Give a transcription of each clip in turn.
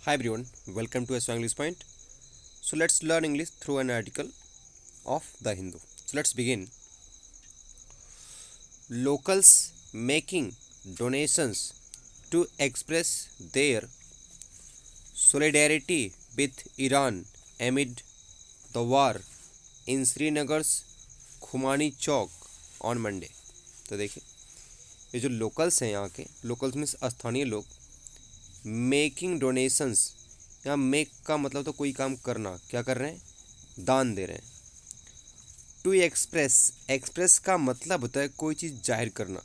Hi everyone, welcome to SO English Point. So let's learn English through an article of The Hindu. So let's begin. Locals making donations to express their solidarity with Iran amid the war in Srinagar's Khumani Chowk on Monday. तो देखिए, ये जो locals हैं यहाँ के, locals means स्थानीय लोग, making donations, यहाँ मेक का मतलब तो कोई काम करना, क्या कर रहे हैं, दान दे रहे हैं। टू एक्सप्रेस, एक्सप्रेस का मतलब होता है कोई चीज़ जाहिर करना।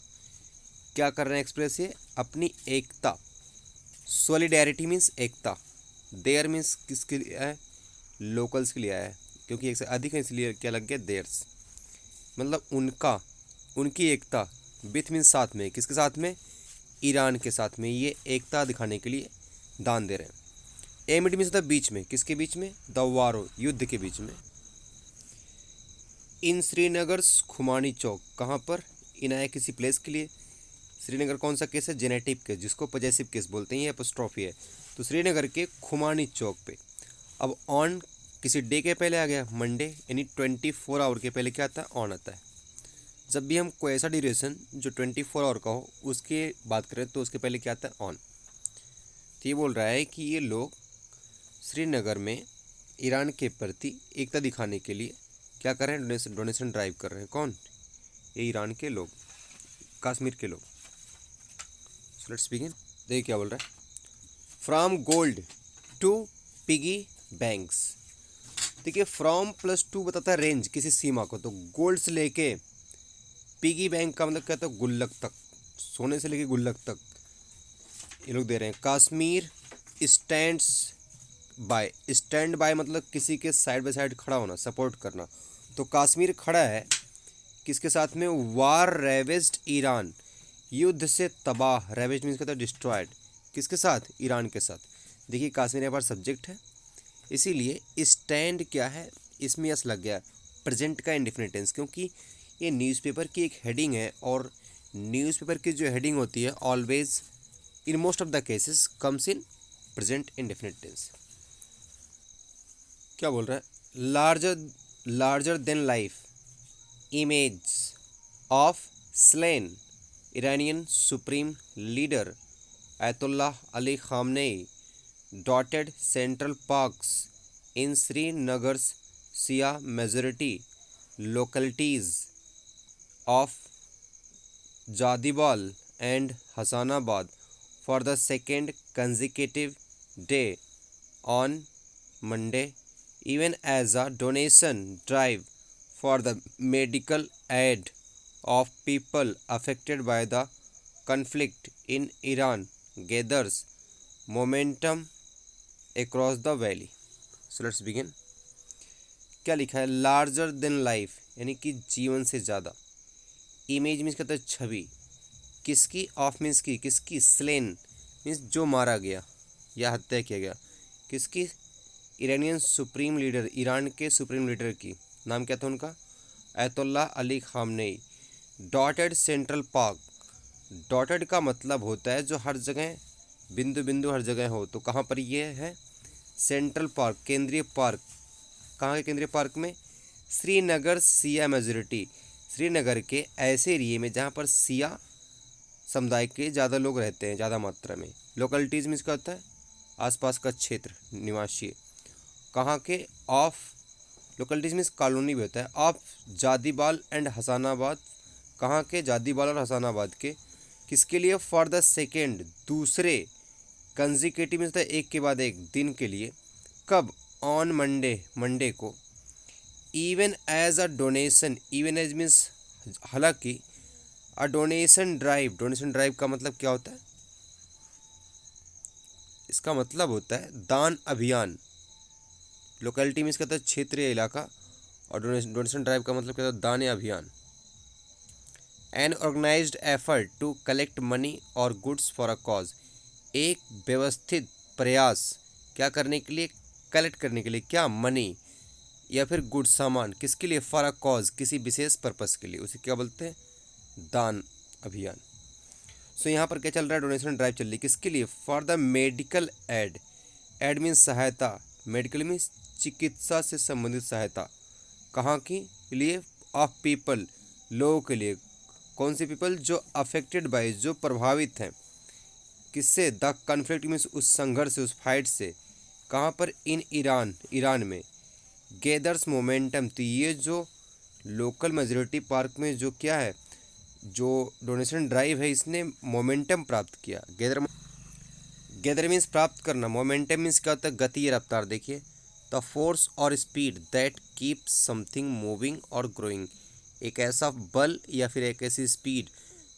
क्या कर रहे हैं एक्सप्रेस, ये अपनी एकता। सॉलिडेरिटी मीन्स एकता। देयर मीन्स किसके लिए है, लोकल्स के लिए आया है, क्योंकि एक से अधिक है इसलिए क्या लग गया देयर्स, मतलब उनका, उनकी एकता। विथ मीन्स साथ में, किसके साथ में, ईरान के साथ में। ये एकता दिखाने के लिए दान दे रहे हैं। एमिड मीन्स द बीच में, किसके बीच में, द वारो, युद्ध के बीच में। इन श्रीनगर खुमानी चौक, कहाँ पर, इन आया किसी प्लेस के लिए। श्रीनगर कौन सा केस है, जेनेटिव केस, जिसको पॉजेसिव केस बोलते हैं, ये एपोस्ट्रॉफी है। तो श्रीनगर के खुमानी चौक पे। अब ऑन किसी डे के पहले आ गया मंडे, यानी 24 आवर के पहले क्या आता है, ऑन आता है। जब भी हम कोई ऐसा ड्यूरेशन जो 24 आवर का हो उसके बात करें तो उसके पहले क्या आता है, ऑन। तो ये बोल रहा है कि ये लोग श्रीनगर में ईरान के प्रति एकता दिखाने के लिए क्या कर रहे हैं, डोनेशन ड्राइव कर रहे हैं। कौन, ये ईरान के लोग, कश्मीर के लोग। So let's begin. देखिए क्या बोल रहा है, from gold to piggy banks. देखिए फ्रॉम प्लस टू बताता है रेंज, किसी सीमा को। तो गोल्ड से लेके पिगी बैंक का मतलब क्या होता है, गुल्लक तक, सोने से लेके गुल्लक तक ये लोग दे रहे हैं। Kashmir stands by, stand by मतलब किसी के साइड बाय साइड खड़ा होना, सपोर्ट करना। तो कश्मीर खड़ा है किसके साथ में, वार रेवेज्ड ईरान, युद्ध से तबाह, रेवेज्ड मीन्स कहता है डिस्ट्रॉयड, किसके साथ, ईरान के साथ। देखिए कश्मीर यहाँ पर सब्जेक्ट है, इसीलिए स्टैंड क्या है, इसमें यस लग गया, प्रेजेंट का इंडेफिनिट टेंस, क्योंकि ये न्यूज़पेपर की एक हेडिंग है और न्यूज़पेपर की जो हेडिंग होती है always in most of the cases comes in present indefinite tense. क्या बोल रहा है, larger than life image of slain Iranian Supreme Leader Ayatollah Ali Khamenei dotted central parks in Srinagar's Shia majority localities of Jadibal and Hassanabad for the second consecutive day on Monday, even as a donation drive for the medical aid of people affected by the conflict in Iran gathers momentum across the valley. So let's begin. क्या लिखा है, larger than life यानी कि जीवन से ज़्यादा। Image means कहता है छवि, किसकी, ऑफ मीन्स की, किसकी, स्लेन मीन्स जो मारा गया या हत्या किया गया, किसकी, ईरानियन सुप्रीम लीडर, ईरान के सुप्रीम लीडर की, नाम क्या था उनका, Ayatollah Ali Khamenei. Dotted central park, dotted का मतलब होता है जो हर जगह बिंदु बिंदु हर जगह हो। तो कहाँ पर ये है, सेंट्रल पार्क, केंद्रीय पार्क। कहाँ के केंद्रीय पार्क में, श्रीनगर सिया मेजोरिटी, श्रीनगर के ऐसे एरिए में जहाँ पर सिया समुदाय के ज़्यादा लोग रहते हैं, ज़्यादा मात्रा में। लोकलिटीज़ में इसका होता है आसपास का क्षेत्र, निवासी। कहाँ के, ऑफ, लोकलिटीज़ मीन्स कॉलोनी भी होता है, ऑफ जादीबाल एंड हसानाबाद, कहाँ के, जादीबाल और हसानाबाद के, किसके लिए, फॉर द सेकेंड, दूसरे, कंजिकेटिव मीन्स एक के बाद एक दिन के लिए। कब, ऑन मंडे, मंडे को। Even as a donation, even as means हालांकि, a donation drive, donation drive का मतलब क्या होता है, इसका मतलब होता है दान अभियान। लोकेलिटी मीन्स कहता है क्षेत्रीय इलाका, और डोनेशन ड्राइव का मतलब कहता है दान अभियान। An organized effort to collect money और गुड्स फॉर अ कॉज, एक व्यवस्थित प्रयास क्या करने के लिए, कलेक्ट करने के लिए, क्या, मनी या फिर गुड्स, सामान, किसके लिए, फॉर अ कॉज, किसी विशेष पर्पस के लिए, उसे क्या बोलते हैं, दान अभियान। सो यहाँ पर क्या चल रहा है, डोनेशन ड्राइव चल रही है, किसके लिए, for the medical aid, aid means सहायता, मेडिकल मीन्स चिकित्सा से संबंधित सहायता, कहाँ के लिए, ऑफ पीपल, लोगों के लिए। कौन से पीपल, जो अफेक्टेड बाय, जो प्रभावित हैं किससे, द कन्फ्लिक्ट मीन्स उस संघर्ष से, उस फाइट से। कहाँ पर, इन ईरान, ईरान में। गैदर्स मोमेंटम, तो ये जो लोकल मेजोरिटी पार्क में जो क्या है, जो डोनेशन ड्राइव है, इसने मोमेंटम प्राप्त किया। गैदर मीन्स प्राप्त करना, मोमेंटम मीन्स क्या होता है, गति या रफ्तार। देखिए, द फोर्स और speed that keep something moving और ग्रोइंग, एक ऐसा बल या फिर एक ऐसी स्पीड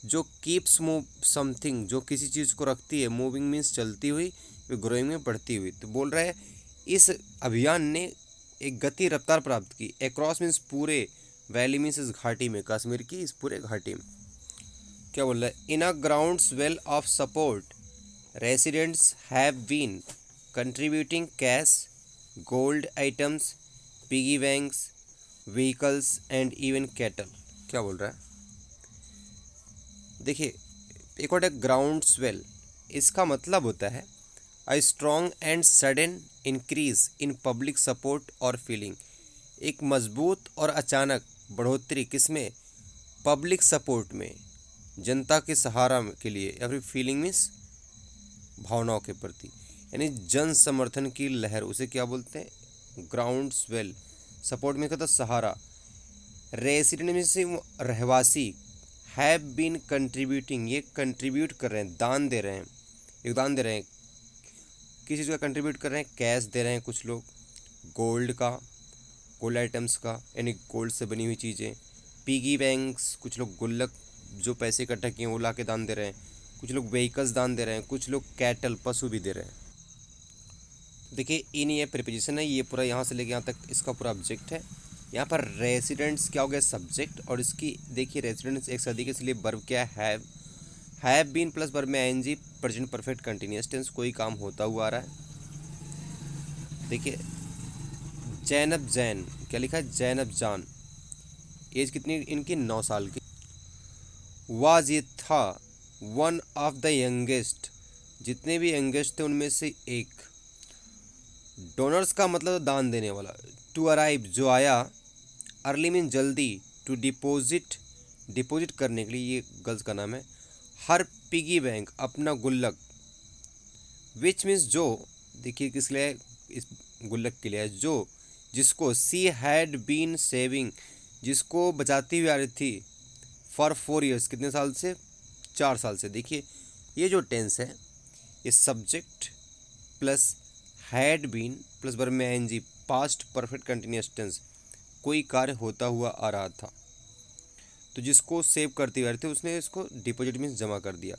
जो कीप्स मूव समथिंग, जो किसी चीज़ को रखती है, मूविंग मीन्स चलती हुई, ग्रोइंग में बढ़ती हुई। तो बोल रहा है इस अभियान ने एक गति रफ्तार प्राप्त की। एक्रॉस मीन्स पूरे, वैली मीन्स इस घाटी में, कश्मीर की इस पूरे घाटी में। क्या बोल रहा है, in a grounds well of support residents have been contributing cash, gold items, piggy banks, vehicles and even cattle. क्या बोल रहा है, देखिए एक वर्ड है ग्राउंड स्वेल, इसका मतलब होता है a strong and sudden increase in public support और फीलिंग, एक मजबूत और अचानक बढ़ोतरी किसमें, पब्लिक सपोर्ट में, जनता के सहारा के लिए, या फिर फीलिंग मीन्स भावनाओं के प्रति, यानी जन समर्थन की लहर, उसे क्या बोलते हैं, ग्राउंड स्वेल। सपोर्ट में कहता है सहारा। रेसिडेंट में से रहवासी, हैव बीन कंट्रीब्यूटिंग, ये कंट्रीब्यूट कर रहे हैं, दान दे रहे हैं, योगदान दे रहे हैं। किस चीज़ का कंट्रीब्यूट कर रहे हैं, कैश दे रहे हैं कुछ लोग, गोल्ड का, गोल्ड आइटम्स का, यानी गोल्ड से बनी हुई चीज़ें। पिगी बैंक्स, कुछ लोग गुल्लक जो पैसे इकट्ठा किए वो ला के दान दे रहे हैं। कुछ लोग व्हीकल्स दान दे रहे हैं, कुछ लोग कैटल, पशु भी दे रहे हैं। देखिए इन, ये प्रीपोजिशन है, ये पूरा यहाँ से लेके यहाँ तक इसका पूरा ऑब्जेक्ट है। यहाँ पर रेसिडेंट्स क्या हो गया, सब्जेक्ट, और इसकी देखिए रेसिडेंट्स एक सदी के, इसलिए वर्ब क्या है, हैव बीन प्लस वर्ब में ING, present perfect continuous tense, कोई काम होता हुआ आ रहा है। देखिए जैनब जैन, क्या लिखा है, जैनब जान, एज कितनी इनकी, 9 साल की। वाज, ये था, वन ऑफ द यंगेस्ट, जितने भी यंगेस्ट थे उनमें से एक। डोनर्स का मतलब दान देने वाला। टू अराइव, जो आया। अर्ली मीन जल्दी। टू डिपॉजिट, डिपॉजिट करने के लिए, ये गर्ल्स का नाम है। हर पिगी बैंक, अपना गुल्लक। विच मीन्स जो, देखिए किस लिए, इस गुल्लक के लिए है, जो, जिसको सी हैड बीन सेविंग, जिसको बचाती हुई आ रही थी, फॉर 4 ईयर्स, कितने साल से, 4 साल से। देखिए ये जो टेंस है, ये subject plus had been plus verb में ING, past perfect continuous tense, कोई कार्य होता हुआ आ रहा था, तो जिसको सेव करते हुए थे उसने इसको डिपॉजिट में जमा कर दिया।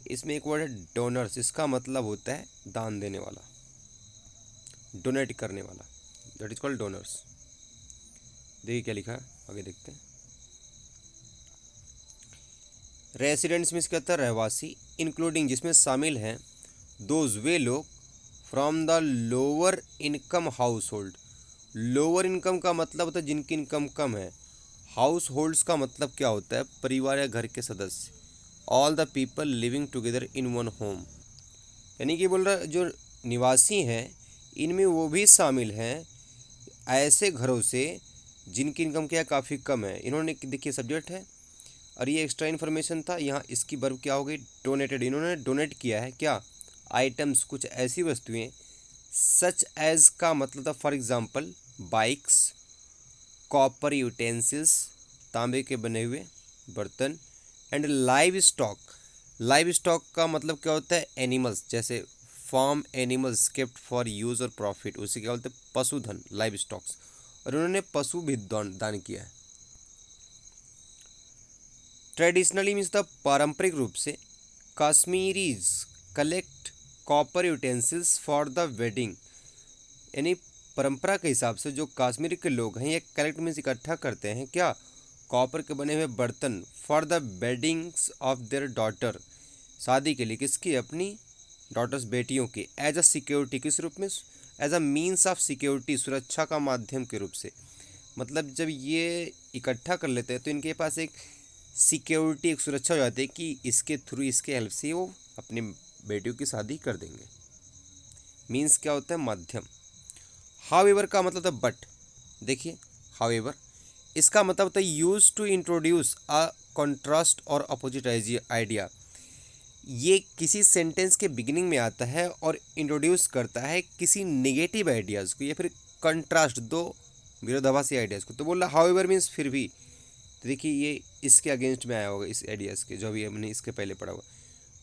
इसमें एक वर्ड है डोनर्स, इसका मतलब होता है दान देने वाला, डोनेट करने वाला, दैट इज कॉल्ड डोनर्स। देखिए क्या लिखा है, आगे देखते हैं। रेसिडेंट्स में इसका अर्थ रहवासी, इंक्लूडिंग, जिसमें शामिल हैं, दोज, वे लोग, from the lower income house hold. Lower income का मतलब होता है जिनकी इनकम कम है। हाउस होल्ड्स का मतलब क्या होता है, परिवार या घर के सदस्य। All the people living together in one home, यानी कि बोल रहा है जो निवासी हैं इनमें वो भी शामिल हैं ऐसे घरों से जिनकी इनकम क्या काफ़ी कम है। इन्होंने, देखिए सब्जेक्ट है और ये एक्स्ट्रा इन्फॉर्मेशन था। यहाँ इसकी वर्ब क्या हो गई, डोनेटेड, इन्होंने डोनेट किया है क्या, आइटम्स, कुछ ऐसी वस्तुएं, सच एज का मतलब था for example bikes, copper utensils, तांबे के बने हुए बर्तन, and livestock. Livestock का मतलब क्या होता है, एनिमल्स, जैसे farm animals kept for use और प्रॉफिट, उसे क्या बोलते हैं, पशुधन, लाइव स्टॉक्स। और उन्होंने पशु भी दान किया है। ट्रेडिशनली मीन्स द, पारंपरिक रूप से, Kashmiris collect copper utensils for the wedding, यानी परंपरा के हिसाब से जो कश्मीर के लोग हैं ये कलेक्ट मीन्स इकट्ठा करते हैं क्या, कॉपर के बने हुए बर्तन, for the weddings of their daughter, शादी के लिए, किसकी, अपनी डॉटर्स, बेटियों की। एज अ सिक्योरिटी, किस रूप में, as a means of security, सुरक्षा का माध्यम के रूप से। मतलब जब ये इकट्ठा कर लेते हैं तो इनके पास एक सिक्योरिटी, एक सुरक्षा हो जाती है कि इसके थ्रू, इसके हेल्प से वो अपनी बेटियों की शादी कर देंगे। मीन्स क्या होता है मध्यम। हाउएवर का मतलब होता है बट। देखिए हाउएवर इसका मतलब होता है use to introduce a contrast और अपोजिट आइडिया। ये किसी सेंटेंस के बिगिनिंग में आता है और इंट्रोड्यूस करता है किसी नेगेटिव आइडियाज़ को या फिर कंट्रास्ट, दो विरोधाभासी आइडियाज़ को। तो बोल रहा हाउएवर मीन्स फिर भी। तो देखिए ये इसके अगेंस्ट में आया होगा, इस आइडियाज़ के जो अभी हमने इसके पहले पढ़ा होगा।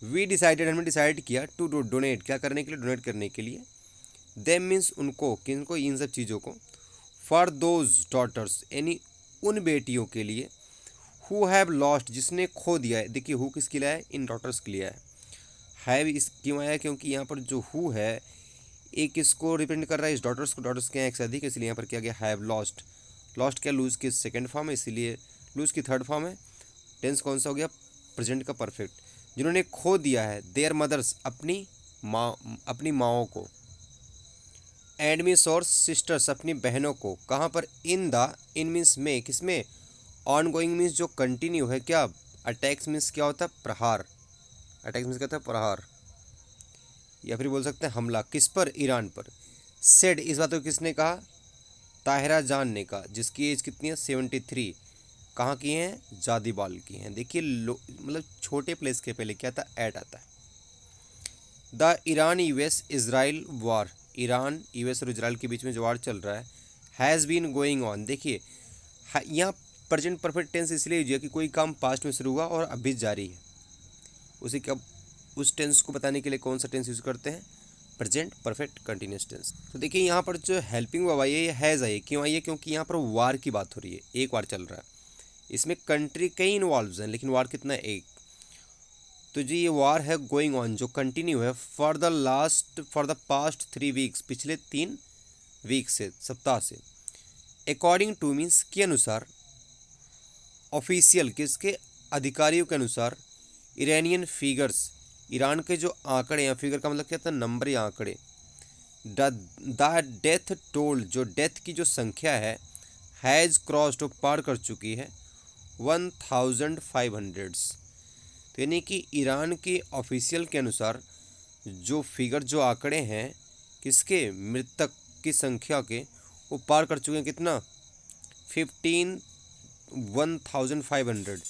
वी डिसाइडेड, हमने डिसाइड किया टू डोनेट, क्या करने के लिए, डोनेट करने के लिए। देम मीन्स उनको, किनको, इन सब चीज़ों को। फॉर दोज डॉटर्स यानी उन बेटियों के लिए। हु हैव लॉस्ट जिसने खो दिया है। देखिए हु किसके लिए है, इन डॉटर्स के लिए है। हैव इस क्यों आया, क्योंकि यहाँ पर जो हु है एक इसको रिप्रेजेंट कर रहा है इस डॉटर्स को, डॉटर्स के यहाँ एक से अधिक, इसलिए यहाँ पर क्या गया हैव लॉस्ट। लॉस्ट क्या, लूज की सेकंड फॉर्म है, इसीलिए लूज की थर्ड फॉर्म है। टेंस कौन सा हो गया, प्रेजेंट का परफेक्ट। जिन्होंने खो दिया है देयर मदर्स अपनी माँओं को। एंड मीन्स और सिस्टर्स अपनी बहनों को। कहाँ पर, इन मीन्स में, किसमें, ऑन गोइंग मीन्स जो कंटिन्यू है। क्या, अटैक्स मीन्स क्या होता है, प्रहार। अटैक्स मीन्स क्या होता है, प्रहार, या फिर बोल सकते हैं हमला। किस पर, ईरान पर। सेड इस बात को किसने कहा, ताहिरा जान ने कहा, जिसकी एज कितनी है 73। कहाँ की हैं, जादीबाल की हैं। देखिए मतलब छोटे प्लेस के पहले क्या था, एट आता है। The Iran US Israel war, Iran US और इजराइल के बीच में जो वार चल रहा है, हैज़ बीन गोइंग ऑन। देखिए यहाँ प्रेजेंट परफेक्ट टेंस इसलिए यूज है कि कोई काम पास्ट में शुरू हुआ और अभी जारी है। उसी का उस टेंस को बताने के लिए कौन सा टेंस यूज़ करते हैं, प्रेजेंट परफेक्ट कंटिन्यूस टेंस। तो देखिए यहाँ पर जो हेल्पिंग वर्ब आई है ये हैज़ आई है। क्यों आई है, क्योंकि यहाँ पर वार की बात हो रही है, एक वार चल रहा है। इसमें कंट्री कई इन्वॉल्व हैं लेकिन वार कितना है, एक। तो जी ये वार है गोइंग ऑन, जो कंटिन्यू है फॉर द पास्ट 3 वीक्स, पिछले 3 वीक से, सप्ताह से। अकॉर्डिंग टू मीन्स के अनुसार, ऑफिशियल किसके, अधिकारियों के अनुसार। ईरानियन फिगर्स, ईरान के जो आंकड़े हैं, फिगर का मतलब क्या था, नंबर या आंकड़े। द डेथ टोल, जो डेथ की जो संख्या है, हैज़ क्रॉस्ड, पार कर चुकी है 1500। तो यानी कि ईरान के ऑफिशियल के अनुसार जो फिगर, जो आंकड़े हैं किसके, मृतक की संख्या के, वो पार कर चुके हैं कितना, 1500,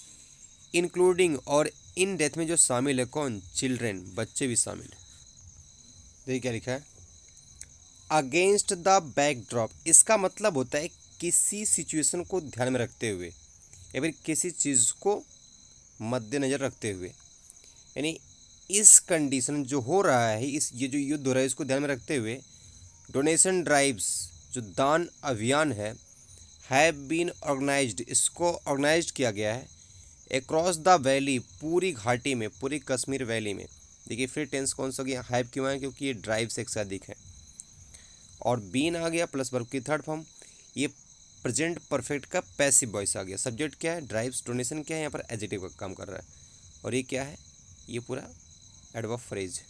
इंक्लूडिंग, और इन डेथ में जो शामिल है कौन, चिल्ड्रेन, बच्चे भी शामिल हैं। देखिए क्या लिखा है, अगेंस्ट द बैकड्रॉप। इसका मतलब होता है किसी सिचुएशन को ध्यान में रखते हुए या फिर किसी चीज़ को मद्देनज़र रखते हुए। यानी इस कंडीशन जो हो रहा है, ये जो युद्ध हो रहा है इसको ध्यान में रखते हुए, डोनेशन ड्राइव्स, जो दान अभियान है, हैव बीन ऑर्गेनाइज्ड, इसको ऑर्गेनाइज्ड किया गया है, अक्रॉस द वैली, पूरी घाटी में, पूरी कश्मीर वैली में। देखिए फिर टेंस कौन सा गया, हैव क्यों है, क्योंकि ये ड्राइव से एक से अधिक है, और बीन आ गया प्लस वर्ब की थर्ड फॉर्म। ये प्रेजेंट परफेक्ट का पैसिव वॉइस आ गया। सब्जेक्ट क्या है, ड्राइव्स, डोनेशन क्या है, यहाँ पर एडजेक्टिव का काम कर रहा है, और ये क्या है, ये पूरा एडवर्ब फ्रेज।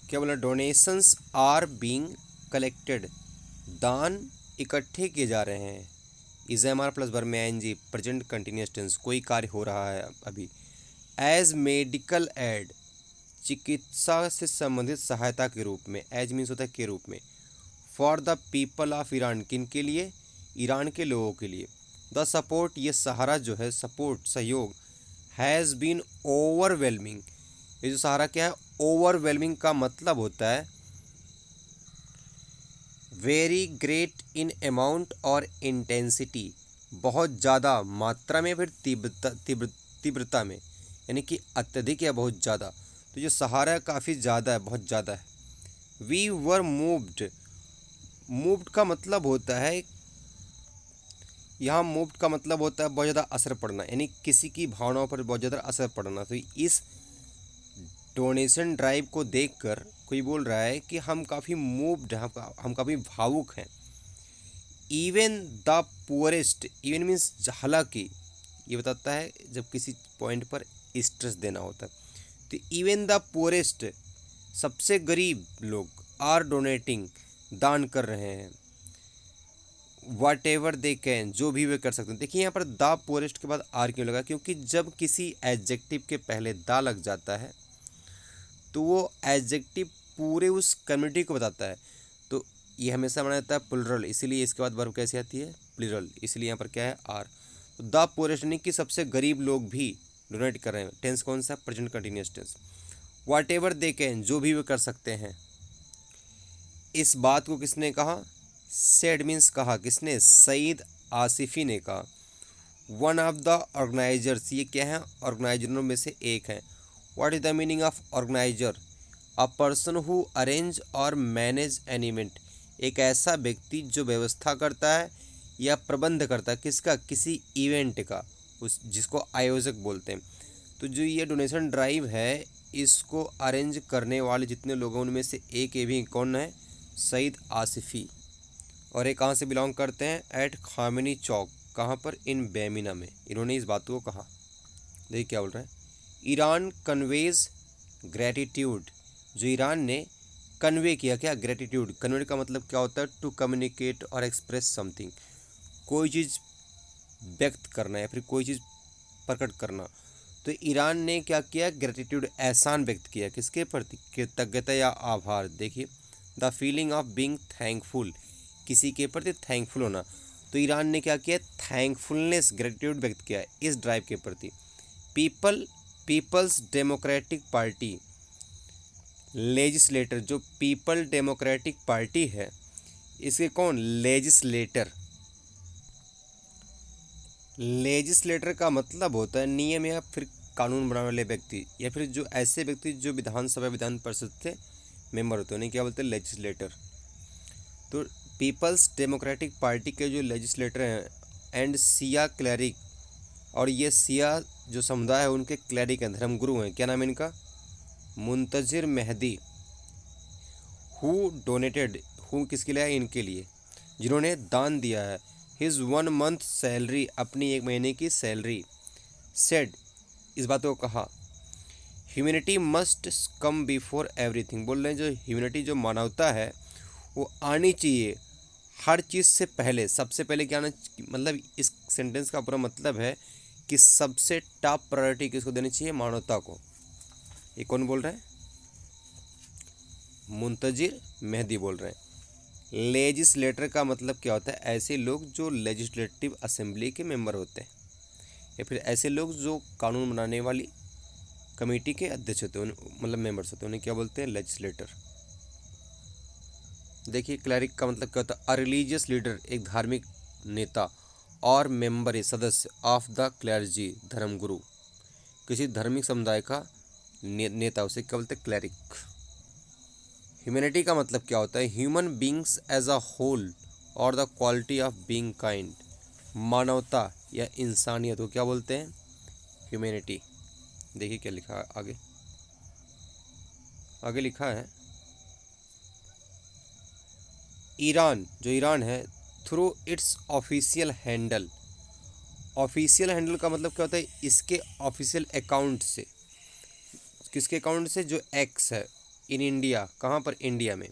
क्या बोला, डोनेशंस आर बीइंग कलेक्टेड, दान इकट्ठे किए जा रहे हैं। Is am are plus verb में आईएनजी, प्रेजेंट कंटिन्यूअस टेंस, कोई कार्य हो रहा है अभी। एज मेडिकल एड, चिकित्सा से संबंधित सहायता के रूप में। एज मीन्स होता है के रूप में। For the people of Iran, किन के लिए, ईरान के लोगों के लिए। द सपोर्ट, ये सहारा जो है, सपोर्ट, सहयोग, हैज़ बीन ओवरवेलमिंग। ये जो सहारा क्या है, ओवरवेलमिंग का मतलब होता है वेरी ग्रेट इन अमाउंट और इंटेंसिटी, बहुत ज़्यादा मात्रा में, फिर तीव्रता में, यानी कि अत्यधिक या बहुत ज़्यादा। तो जो सहारा काफ़ी ज़्यादा है, बहुत ज़्यादा है। वी वर मूव्ड, मूव्ड का मतलब होता है, यहाँ मूव्ड का मतलब होता है बहुत ज़्यादा असर पड़ना, यानी किसी की भावनाओं पर बहुत ज़्यादा असर पड़ना। तो इस डोनेशन ड्राइव को देखकर कोई बोल रहा है कि हम काफ़ी मूव्ड हैं, हम काफ़ी भावुक हैं। Even the poorest, even means हालांकि, ये बताता है जब किसी पॉइंट पर स्ट्रेस देना होता है। तो इवन द पुअरेस्ट, सबसे गरीब लोग, आर डोनेटिंग, दान कर रहे हैं। वट एवर दे कैन, जो भी वे कर सकते हैं। देखिए यहाँ पर द पुअरेस्ट के बाद आर क्यों लगा, क्योंकि जब किसी एडजेक्टिव के पहले दा लग जाता है तो वो एडजेक्टिव पूरे उस कम्युनिटी को बताता है। तो ये हमेशा माना जाता है प्लुरल, इसीलिए इसके बाद वर्ब कैसे आती है, प्लुरल, इसलिए यहाँ पर क्या है आर। तो द पुअरेस्ट यानी कि सबसे गरीब लोग भी डोनेट कर रहे हैं। टेंस कौन सा, present continuous tense. Whatever they can, जो भी वे कर सकते हैं। इस बात को किसने कहा, सेड मीन्स कहा, किसने, सईद आसिफी ने कहा। वन ऑफ द ऑर्गेनाइजर्स, ये क्या है, ऑर्गेनाइजरों में से एक है। What is the meaning of organiser, a person who arrange और मैनेज एन इवेंट, एक ऐसा व्यक्ति जो व्यवस्था करता है या प्रबंध करता है, किसका, किसी इवेंट का, उस जिसको आयोजक बोलते हैं। तो जो ये डोनेशन ड्राइव है, इसको अरेंज करने वाले जितने लोग हैं उनमें से एक ये भी कौन है, सईद आसिफी। और ये कहाँ से बिलोंग करते हैं, एट खामिनी चौक, कहाँ पर, इन बेमिना में इन्होंने इस बात को कहा। देखिए क्या बोल रहा है, ईरान कन्वेज ग्रेटिट्यूड, जो ईरान ने कन्वे किया, क्या, ग्रेटिट्यूड। कन्वे का मतलब क्या होता है, टू कम्युनिकेट और एक्सप्रेस समथिंग, कोई चीज़ व्यक्त करना या फिर कोई चीज़ प्रकट करना। तो ईरान ने क्या किया, ग्रेटिट्यूड, एहसान व्यक्त किया, किसके प्रति, कृतज्ञता या आभार। देखिए, the feeling of being thankful, किसी के प्रति थैंकफुल होना। तो ईरान ने क्या किया, थैंकफुलनेस, ग्रेटिट्यूड व्यक्त किया इस ड्राइव के प्रति। पीपल्स डेमोक्रेटिक पार्टी लेजिस्लेटर, जो पीपल डेमोक्रेटिक पार्टी है, इसके कौन, लेजिस्लेटर। लेजिस्लेटर का मतलब होता है नियम या फिर कानून बनाने वाले व्यक्ति, या फिर जो ऐसे व्यक्ति जो विधानसभा विधान परिषद के मेंबर होते हैं उन्हें क्या बोलते हैं, लेजिस्लेटर। तो पीपल्स डेमोक्रेटिक पार्टी के जो लेजिस्लेटर हैं, एंड सिया क्लैरिक, और ये सिया जो समुदाय है उनके क्लैरिक हैं, धर्मगुरु हैं, क्या नाम है इनका, मुंतजिर मेहदी। हु डोनेटेड, हु किसके लिए है, इनके लिए, जिन्होंने दान दिया है। हिज 1 मंथ सैलरी, अपनी 1 महीने की सैलरी। सेड, इस बात को कहा, humanity must come before everything, बोल रहे हैं जो ह्यूमैनिटी, जो मानवता है, वो आनी चाहिए हर चीज़ से पहले। सबसे पहले क्या आना, मतलब इस सेंटेंस का पूरा मतलब है कि सबसे टॉप प्रायोरिटी किसको देनी चाहिए, मानवता को। ये कौन बोल रहा है, मुंतजिर मेहदी बोल रहे हैं। लेजिस्लेटर का मतलब क्या होता है, ऐसे लोग जो लेजिस्लेटिव असेंबली के मेंबर होते हैं, या फिर ऐसे लोग जो कानून बनाने वाली कमेटी के अध्यक्ष होते हैं, मतलब मेंबर्स होते हैं, उन्हें क्या बोलते हैं, लेजिस्लेटर। देखिए, क्लैरिक का मतलब क्या होता है, अ रिलीजियस लीडर, एक धार्मिक नेता, और मेंबर, ए सदस्य, ऑफ द क्लर्जी, धर्मगुरु, किसी धार्मिक समुदाय का नेता, उसे क्या बोलते हैं, क्लैरिक। ह्यूमैनिटी का मतलब क्या होता है, human beings as a whole और the quality of being kind, मानवता या इंसानियत को क्या बोलते हैं, ह्यूमैनिटी। देखिए क्या लिखा है आगे, आगे लिखा है, ईरान, जो ईरान है, through it's official handle. Official handle का मतलब क्या होता है, इसके ऑफिशियल अकाउंट से, किसके अकाउंट से, जो एक्स है, इन इंडिया, कहाँ पर, इंडिया में।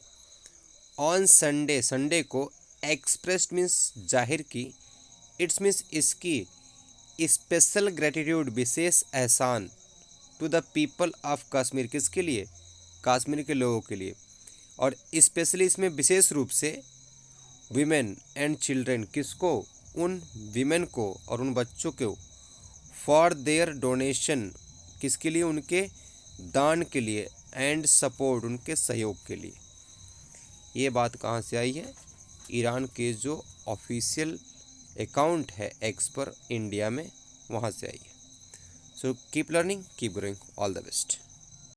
ऑन संडे, संडे को, एक्सप्रेस्ड मीन्स जाहिर की, इट्स मीन्स इसकी, स्पेशल ग्रेटिट्यूड, विशेष एहसान, to the people of Kashmir, किसके लिए, कश्मीर के लोगों के लिए, और स्पेशली इसमें विशेष रूप से वीमेन एंड चिल्ड्रेन, किसको, उन वीमेन को और उन बच्चों को, फॉर देयर डोनेशन, किसके लिए, उनके दान के लिए, एंड सपोर्ट, उनके सहयोग के लिए। ये बात कहाँ से आई है, ईरान के जो ऑफिशियल अकाउंट है एक्स पर इंडिया में, वहाँ से आई है। So keep learning, keep growing, all the best.